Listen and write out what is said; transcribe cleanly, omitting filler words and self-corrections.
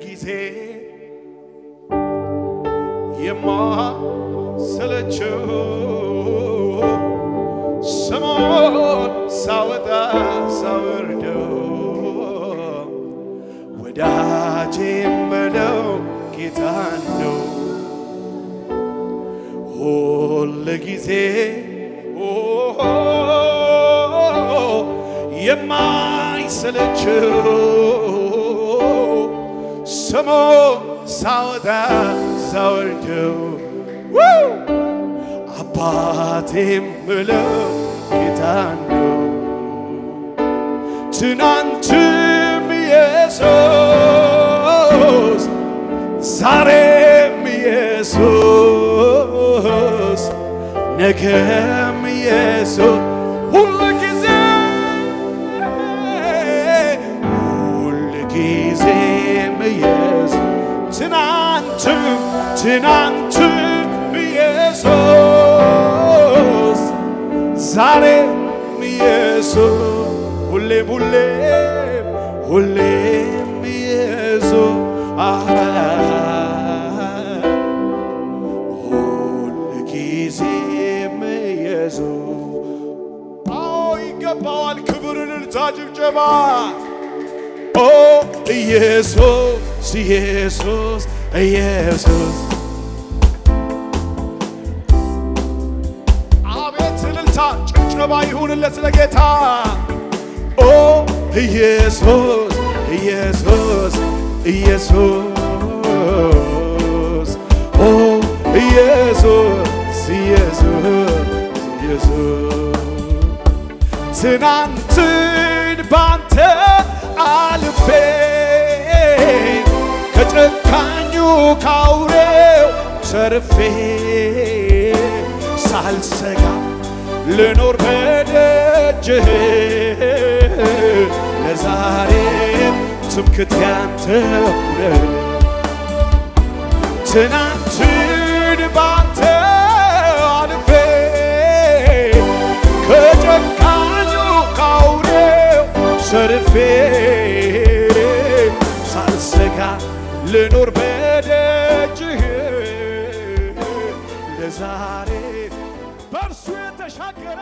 ጊዜ የማሰለቸው ስሙን ሳወጣ ሳወርደው ወዳጄ የምለው ጌታን ነው ሁል ጊዜ የማይሰለቸው ስሙን ሳወጣ ሳወርደው አባቴ የምለው ጌታን ነው ትናንትም ኢየሱስ ዛሬም ኢየሱስ ነገም ኢየሱስ ሁልጊዜም ኢየሱስ ትናንትም ኢየሱስ ዛሬም ኢየሱስ ሁሌም ኢየሱስ ሁልጊዜም ኢየሱስ ይገባዋል ክብር እልልታ ጭብጨባ ኢየሱስ ኢየሱስ ኢየሱስ አቤት እልልታ ጭብጨባ ይሁንለት ለጌታ ኢየሱስ ኢየሱስ ኢየሱስ ኢየሱስ ኢየሱስ ትናንትን ባንተ አልፌ ከጨካኙ ካውሬው ተርፌ ሳልሰጋ ልኖር በደጅህ ለዛሬም ትምክህቴ አንተ ነህ ትናንትን ባንተ አልፌ ከጨካኙ ካውሬው ተርፌ ሳልሰጋ ልኖር በደጅህ ለዛሬ በእርሱ የተሻገረ